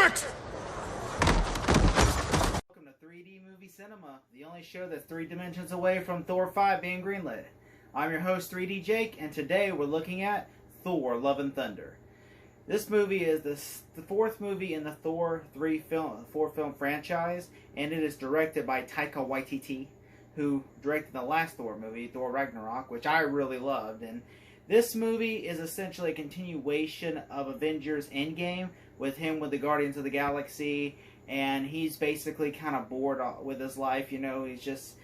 it! Welcome to 3D Movie Cinema, the only show that's 3 dimensions away from Thor 5 being greenlit. I'm your host, 3D Jake, and today we're looking at Thor: Love and Thunder. This movie is the fourth movie in the Thor 4-film franchise, and it is directed by Taika Waititi, who directed the last Thor movie, Thor Ragnarok, which I really loved. And this movie is essentially a continuation of Avengers Endgame, with him with the Guardians of the Galaxy, and he's basically kind of bored with his life. He's just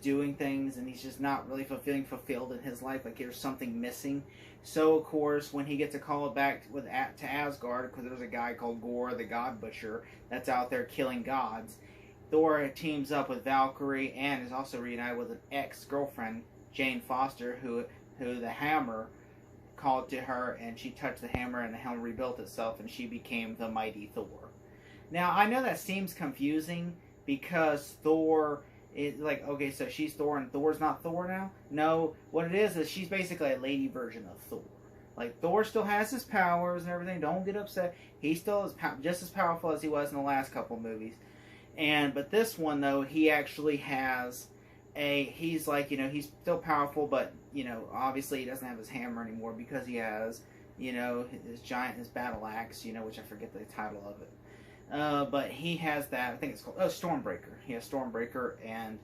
doing things, and he's just not really feeling fulfilled in his life. Like there's something missing. So of course, when he gets a call back to Asgard, because there's a guy called Gore, the God Butcher, that's out there killing gods, Thor teams up with Valkyrie and is also reunited with an ex-girlfriend, Jane Foster, who the hammer called to her, and she touched the hammer, and the hammer rebuilt itself, and she became the mighty Thor. Now, I know that seems confusing because Thor is like, okay, so she's Thor and Thor's not Thor now? No, what it is she's basically a lady version of Thor. Like, Thor still has his powers and everything, don't get upset. He still is just as powerful as he was in the last couple of movies. But this one, though, he actually has he's still powerful, but, obviously he doesn't have his hammer anymore because he has, his battle axe, which I forget the title of it. But he has that, I think it's called, Stormbreaker. He has Stormbreaker, and,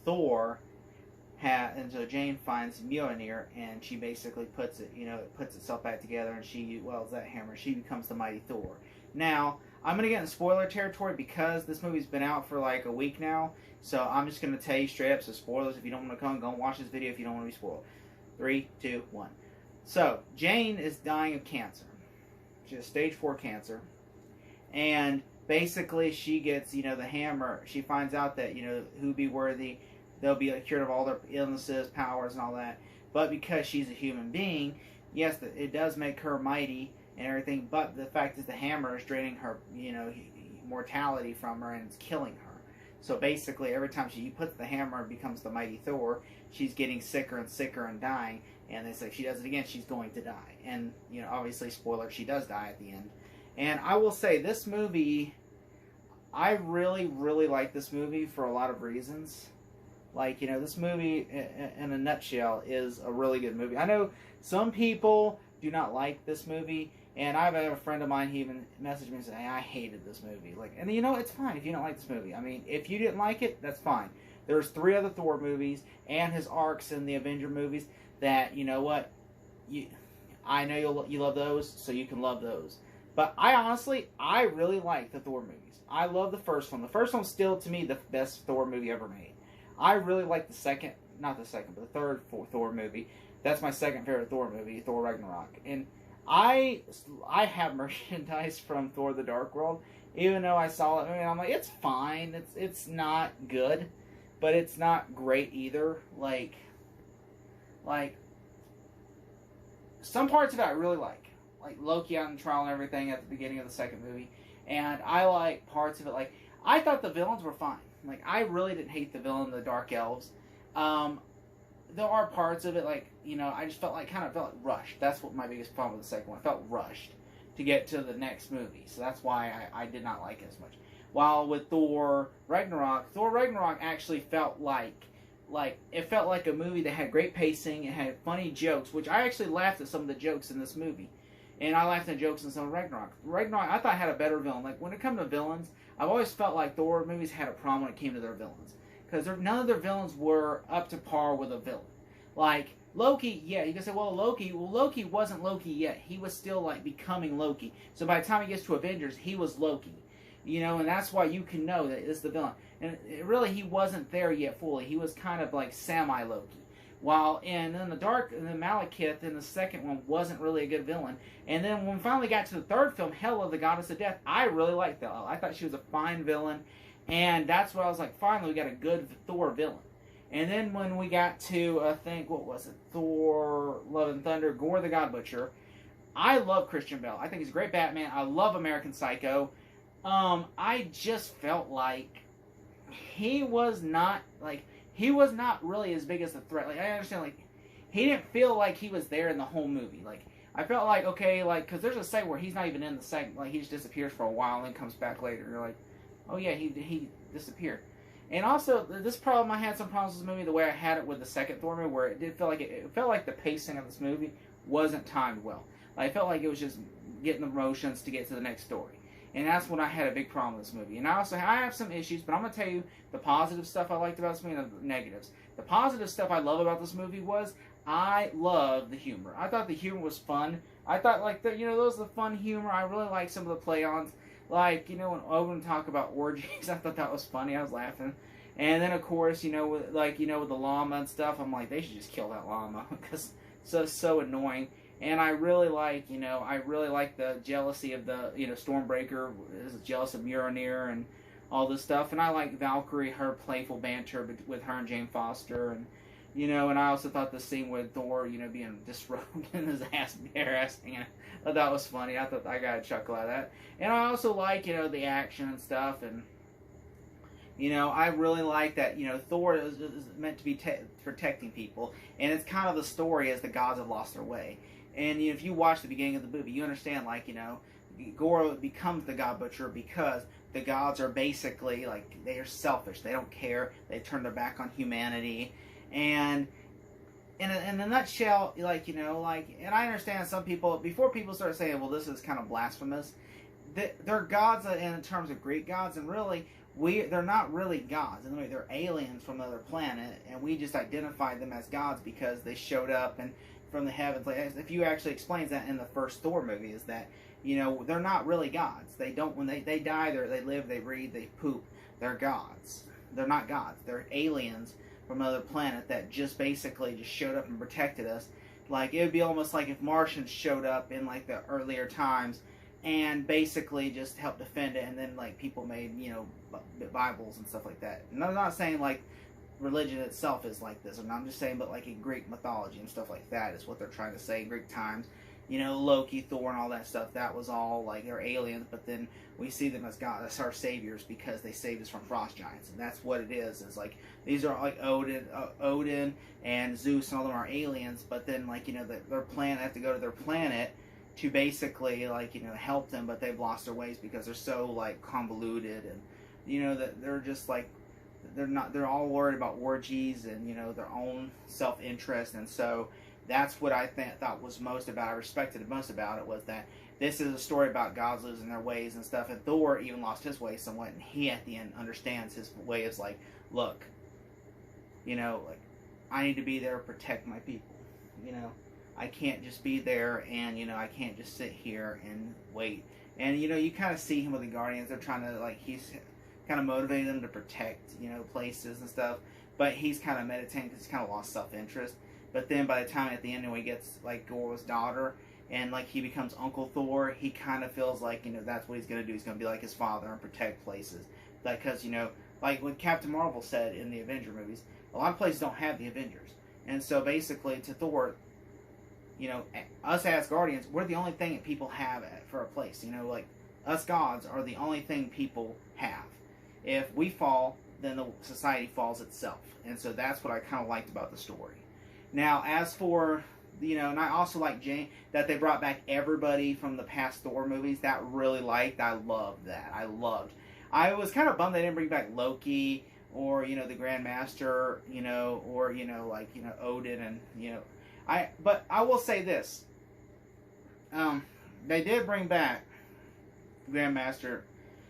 Thor and so Jane finds Mjolnir, and she basically puts itself back together, and she welds that hammer. She becomes the mighty Thor. Now, I'm going to get in spoiler territory because this movie's been out for like a week now. So I'm just going to tell you straight up, so spoilers. If you don't want to come, go and watch this video if you don't want to be spoiled. 3, 2, 1. So, Jane is dying of cancer. She has stage 4 cancer. And basically she gets, the hammer. She finds out that, who'd be worthy. They'll be cured of all their illnesses, powers, and all that. But because she's a human being, yes, it does make her mighty and everything, but the fact is the hammer is draining her, mortality from her, and it's killing her. So basically, every time she puts the hammer and becomes the mighty Thor, she's getting sicker and sicker and dying, and they say if she does it again, she's going to die. And, obviously, spoiler, she does die at the end. And I will say, this movie, I really, really like this movie for a lot of reasons. Like, this movie, in a nutshell, is a really good movie. I know some people do not like this movie, and I have a friend of mine, he even messaged me and said, hey, I hated this movie. Like, and it's fine if you don't like this movie. I mean, if you didn't like it, that's fine. There's 3 other Thor movies and his arcs in the Avenger movies that, I know you love those, so you can love those. But I really like the Thor movies. I love the first one. The first one's still, to me, the best Thor movie ever made. I really like the third Thor movie. That's my second favorite Thor movie, Thor Ragnarok. And I have merchandise from Thor: The Dark World, even though I saw it. I'm like, it's fine. It's not good, but it's not great either. Like some parts of it I really like Loki out in trial and everything at the beginning of the second movie, and I like parts of it. Like, I thought the villains were fine. Like, I really didn't hate the villain, the Dark Elves. There are parts of it, I just felt like rushed. That's what my biggest problem with the second one. I felt rushed to get to the next movie. So that's why I did not like it as much. While with Thor Ragnarok actually felt like it felt like a movie that had great pacing. It had funny jokes, which I actually laughed at some of the jokes in this movie. And I laughed at jokes in some of Ragnarok. Ragnarok, I thought, had a better villain. Like, when it comes to villains, I've always felt like Thor movies had a problem when it came to their villains. Because none of their villains were up to par with a villain. Like, Loki, yeah, you can say, Loki wasn't Loki yet. He was still, becoming Loki. So by the time he gets to Avengers, he was Loki. And that's why you can know that it's the villain. And he wasn't there yet fully. He was kind of semi-Loki. While in the Malekith in the second one wasn't really a good villain. And then when we finally got to the third film, Hela, the Goddess of Death, I really liked that. I thought she was a fine villain. And that's why I was like, finally, we got a good Thor villain. And then when we got to, I think, what was it? Thor, Love and Thunder, Gore the God Butcher. I love Christian Bale. I think he's a great Batman. I love American Psycho. I just felt like he was not really as big as a threat. I understand, he didn't feel like he was there in the whole movie. I felt like, okay, like, because there's a segment where he's not even in the segment, like, he just disappears for a while and then comes back later. You're like, oh yeah, he disappeared. And also, this problem, I had some problems with this movie, the way I had it with the second Thor movie, where it did feel like, it felt like the pacing of this movie wasn't timed well. Like, I felt like it was just getting the motions to get to the next story. And that's when I had a big problem with this movie. And I have some issues, but I'm going to tell you the positive stuff I liked about this movie and the negatives. The positive stuff I love about this movie was I love the humor. I thought the humor was fun. I thought, like, those are the fun humor. I really liked some of the play-ons. Like, when Odin talked about orgies, I thought that was funny. I was laughing. And then, of course, with the llama and stuff, I'm like, they should just kill that llama because it's so annoying. And I really like, the jealousy of the, Stormbreaker is jealous of Mjolnir and all this stuff. And I like Valkyrie, her playful banter with her and Jane Foster. And, and I also thought the scene with Thor, being disrobed and his ass harassing. I thought that was funny. I thought I got a chuckle out of that. And I also like, the action and stuff. And, I really like that, Thor is meant to be protecting people. And it's kind of the story as the gods have lost their way. And if you watch the beginning of the movie, you understand, like, Gorr becomes the God Butcher because the gods are basically, like, they are selfish. They don't care. They turn their back on humanity. And in a nutshell, and I understand some people, before people start saying, well, this is kind of blasphemous, they're gods in terms of Greek gods, and really, they're not really gods. In the way, they're aliens from another planet, and we just identify them as gods because they showed up and from the heavens. Like, if you actually explains that in the first Thor movie, is that they're not really gods. They don't, when they die, they live, they breathe, they poop. They're gods. They're not gods. They're aliens from another planet that just basically just showed up and protected us. Like, it would be almost like if Martians showed up in, like, the earlier times and basically just helped defend it, and then, like, people made Bibles and stuff like that. And I'm not saying, like, religion itself is like this, and I'm just saying, but like in Greek mythology and stuff like that is what they're trying to say in Greek times. Loki, Thor, and all that stuff, that was all, like, they're aliens, but then we see them as God, as our saviors, because they saved us from frost giants, and that's what it is like, these are, like, Odin and Zeus, and all of them are aliens, but then, like, their planet, they have to go to their planet to basically, like, help them, but they've lost their ways because they're so, like, convoluted, and, that they're just, like, they're all worried about orgies and, their own self-interest. And so that's what I thought was most about, I respected it most about it, was that this is a story about gods losing their ways and stuff. And Thor even lost his way somewhat, and he at the end understands his way is like, look, like, I need to be there to protect my people. I can't just be there, and, I can't just sit here and wait. And, you kind of see him with the Guardians. They're trying to, like, he's kind of motivating them to protect, places and stuff. But he's kind of meditating because he's kind of lost self-interest. But then by the time at the end when he gets, like, Gorr's daughter, and, like, he becomes Uncle Thor, he kind of feels like, that's what he's going to do. He's going to be like his father and protect places. Like, because, like what Captain Marvel said in the Avenger movies, a lot of places don't have the Avengers. And so basically to Thor, us as Guardians, we're the only thing that people have for a place. Like, us gods are the only thing people have. If we fall, then the society falls itself. And so that's what I kind of liked about the story. Now, as for, and I also like Jane, that they brought back everybody from the past Thor movies. That really liked. I loved that. I was kind of bummed they didn't bring back Loki or, the Grandmaster, or, Odin and, but I will say this. They did bring back Grandmaster,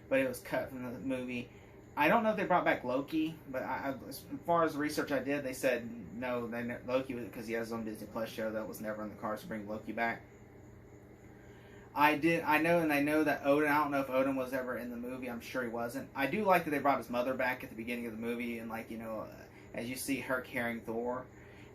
but it was cut from the movie. I don't know if they brought back Loki, but as far as the research I did, they said no. Loki was because he has his own Disney Plus show that was never in the cards to bring Loki back. I know that Odin. I don't know if Odin was ever in the movie. I'm sure he wasn't. I do like that they brought his mother back at the beginning of the movie, and like as you see her carrying Thor,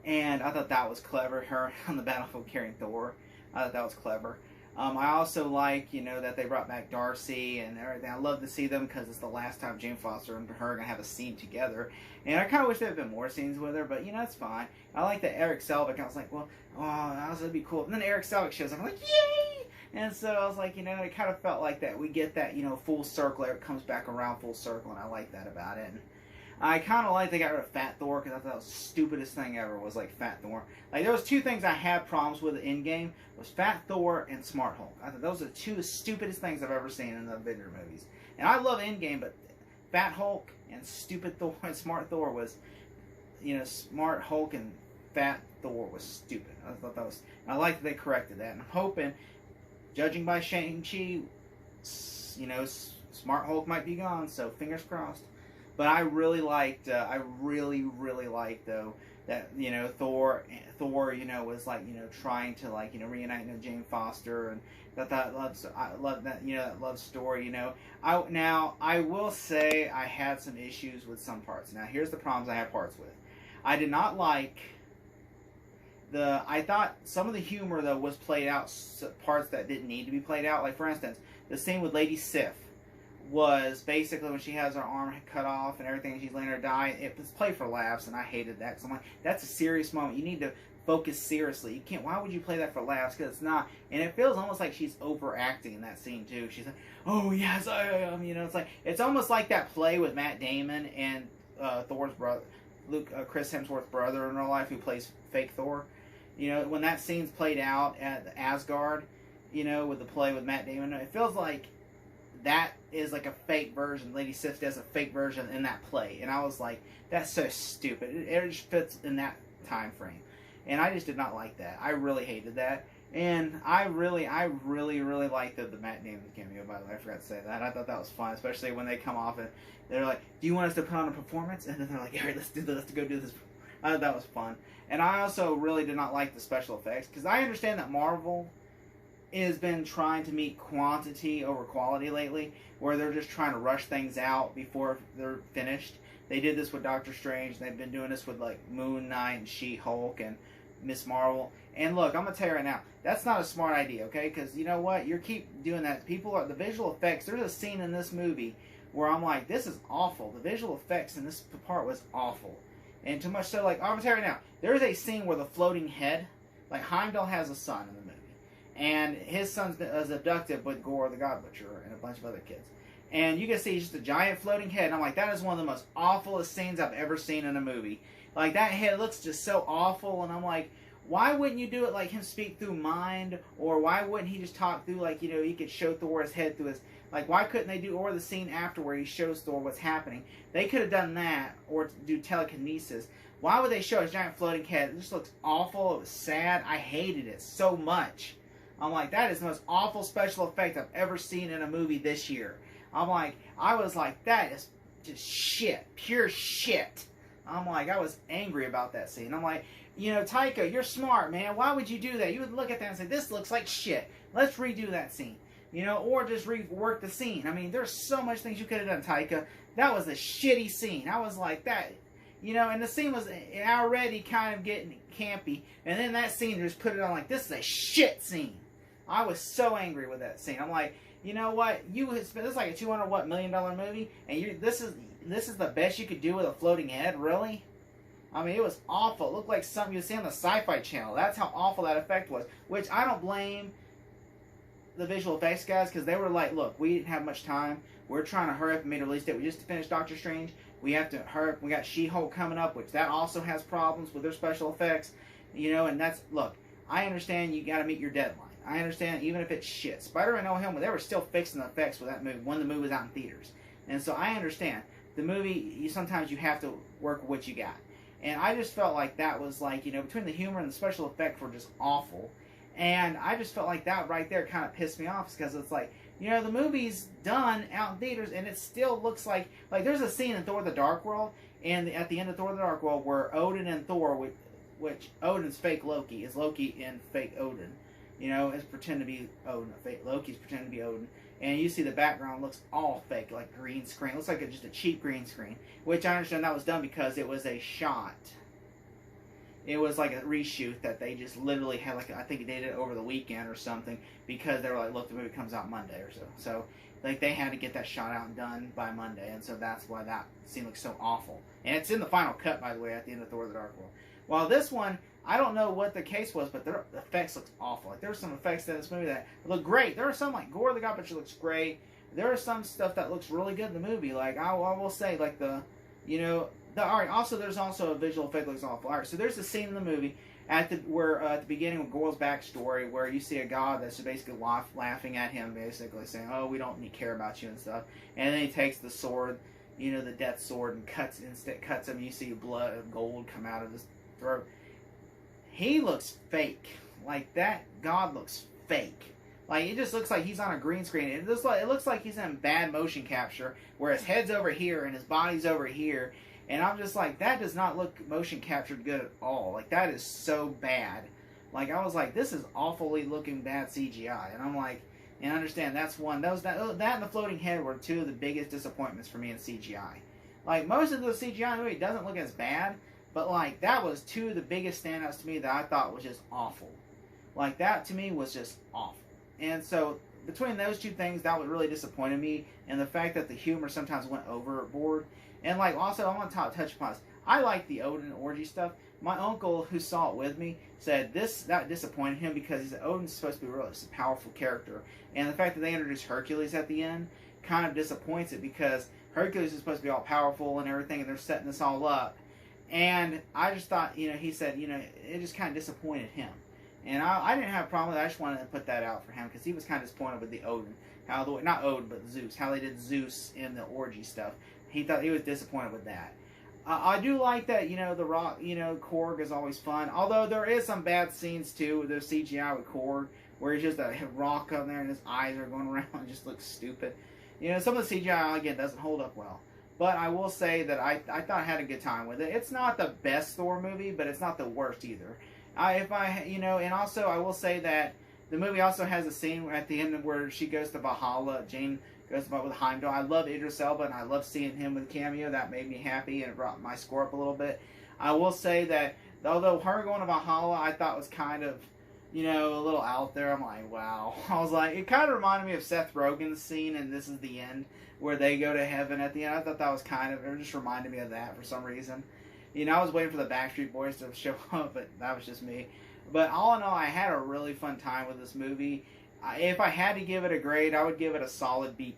and I thought that was clever. Her on the battlefield carrying Thor. I thought that was clever. I also like, that they brought back Darcy and everything. I love to see them because it's the last time Jane Foster and her are going to have a scene together. And I kind of wish there had been more scenes with her, but, it's fine. I like that Eric Selvig. I was like, well, that'd be cool. And then Eric Selvig shows up. I'm like, yay! And so I was like, it kind of felt like that. We get that, full circle. It comes back around full circle, and I like that about it. And I kind of like they got rid of Fat Thor because I thought that was the stupidest thing ever was like Fat Thor. Like there was two things I had problems with in game was Fat Thor and Smart Hulk. I thought those are the two stupidest things I've ever seen in the Avenger movies. And I love Endgame, but Fat Hulk and stupid Thor and Smart Thor was, Smart Hulk and Fat Thor was stupid. I thought that was. I like that they corrected that, and I'm hoping, judging by Shang-Chi, Smart Hulk might be gone. So fingers crossed. But I really liked. I really liked though that Thor was like trying to like reunite Jane Foster and I love that that love story. I will say I had some issues with some parts. Now here's the problems I had parts with. I did not like I thought some of the humor though was played out parts that didn't need to be played out. Like for instance, the scene with Lady Sif was basically when she has her arm cut off and everything, and she's letting her die. It was played for laughs, and I hated that. Because I'm like, that's a serious moment. You need to focus seriously. You can't. Why would you play that for laughs? Because it's not. And it feels almost like she's overacting in that scene too. She's like, "Oh yes, I am." It's almost like that play with Matt Damon and Thor's brother, Chris Hemsworth's brother in real life, who plays fake Thor. When that scene's played out at Asgard, with the play with Matt Damon, it feels like that is like a fake version. Lady Sif does a fake version in that play, and I was like, that's so stupid. It just fits in that time frame, and I just did not like that. I really hated that, and I really liked the Matt Damon cameo. By the way, I forgot to say that. I thought that was fun, especially when they come off and they're like, "Do you want us to put on a performance?" And then they're like, "All right, let's go do this." I thought that was fun, and I also really did not like the special effects because I understand that Marvel has been trying to meet quantity over quality lately, where they're just trying to rush things out before they're finished. They did this with Doctor Strange. They've been doing this with like Moon Knight and She-Hulk and Miss Marvel. And look, I'm gonna tell you right now, that's not a smart idea, okay? Because you know what? You keep doing that. The visual effects. There's a scene in this movie where I'm like, this is awful. The visual effects in this part was awful, and too much so. Like I'm gonna tell you right now, there's a scene where the floating head, like Heimdall has a son in the movie. And his son was abducted with Gore the God Butcher and a bunch of other kids. And you can see just a giant floating head. And I'm like, that is one of the most awfulest scenes I've ever seen in a movie. Like, that head looks just so awful. And I'm like, why wouldn't you do it like him speak through mind? Or why wouldn't he just talk through, like, he could show Thor his head through his... Like, why couldn't they do... Or the scene after where he shows Thor what's happening. They could have done that. Or do telekinesis. Why would they show his giant floating head? It just looks awful. It was sad. I hated it so much. I'm like, that is the most awful special effect I've ever seen in a movie this year. I was like, that is just shit. Pure shit. I'm like, I was angry about that scene. I'm like, Taika, you're smart, man. Why would you do that? You would look at that and say, this looks like shit. Let's redo that scene. Or just rework the scene. I mean, there's so much things you could have done, Taika. That was a shitty scene. I was like, that... and the scene was already kind of getting campy. And then that scene just put it on like, this is a shit scene. I was so angry with that scene. I'm like, you know what? This is like a $200 million movie, and this is the best you could do with a floating head, really? I mean, it was awful. It looked like something you see on the Sci-Fi Channel. That's how awful that effect was. Which I don't blame the visual effects guys, because they were like, look, we didn't have much time. We're trying to hurry up and make a release date. We just finished Doctor Strange. We have to hurry up. We got She-Hulk coming up, which that also has problems with their special effects. And that's, look, I understand you got to meet your deadline. I understand, even if it's shit. Spider-Man No Home, they were still fixing the effects with that movie when the movie was out in theaters. And so I understand. The movie, sometimes you have to work with what you got. And I just felt like that was like, between the humor and the special effects were just awful. And I just felt like that right there kind of pissed me off, because it's like, the movie's done out in theaters, and it still looks like there's a scene in Thor the Dark World, and at the end of Thor the Dark World, where Odin and Thor, which Odin's fake Loki, is Loki and fake Odin. Is pretend to be Odin. Loki's pretending to be Odin. And you see the background looks all fake, like green screen. It looks like just a cheap green screen. Which I understand that was done because it was a shot. It was like a reshoot that they just literally had, I think they did it over the weekend or something. Because they were like, look, the movie comes out Monday or so. So, they had to get that shot out and done by Monday. And so that's why that scene looks so awful. And it's in the final cut, by the way, at the end of Thor the Dark World. While this one... I don't know what the case was, but the effects look awful. Like, there were some effects in this movie that look great. There are some, like, Gore the God Butcher looks great. There are some stuff that looks really good in the movie. Like, I will say, like, the You know, alright, also there's also a visual effect that looks awful. Alright, so there's a scene in the movie at the beginning of Gorl's backstory where you see a god that's basically laughing at him, basically saying, "Oh, we don't care about you" and stuff. And then he takes the sword, you know, the death sword, and cuts him. You see blood of gold come out of his throat. He looks fake. Like, that god looks fake. Like, it just looks like he's on a green screen. It looks like he's in bad motion capture, where his head's over here and his body's over here. And I'm just like, that does not look motion captured good at all. Like, that is so bad. Like, I was like, this is awfully looking bad CGI. And I'm like, and I understand that's one. That and the floating head were two of the biggest disappointments for me in CGI. Like, most of the CGI movie doesn't look as bad, but like, that was two of the biggest standouts to me that I thought was just awful. Like, that to me was just awful. And so, between those two things, that would really disappointed me. And the fact that the humor sometimes went overboard. And like, also, I want to touch upon this. I like the Odin orgy stuff. My uncle, who saw it with me, said that disappointed him because Odin's supposed to be really a powerful character. And the fact that they introduced Hercules at the end kind of disappoints it, because Hercules is supposed to be all powerful and everything, and they're setting this all up. And I just thought, you know, he said, you know, it just kind of disappointed him. And I didn't have a problem with it. I just wanted to put that out for him, because he was kind of disappointed with the Odin. Not Odin, but Zeus. How they did Zeus in the orgy stuff. He was disappointed with that. I do like that, you know, the rock, you know, Korg is always fun. Although there is some bad scenes too with the CGI with Korg, where he's just a rock up there and his eyes are going around and just looks stupid. You know, some of the CGI, again, doesn't hold up well. But I will say that I thought I had a good time with it. It's not the best Thor movie, but it's not the worst either. And also I will say that the movie also has a scene at the end where she goes to Valhalla. Jane goes with Heimdall. I love Idris Elba, and I love seeing him with a cameo. That made me happy, and it brought my score up a little bit. I will say that, although her going to Valhalla, I thought was kind of, you know, a little out there. I'm like, wow. I was like, it kind of reminded me of Seth Rogen's scene in This Is the End, where they go to heaven at the end. I thought that was it just reminded me of that for some reason. You know, I was waiting for the Backstreet Boys to show up, but that was just me. But all in all, I had a really fun time with this movie. If I had to give it a grade, I would give it a solid B+.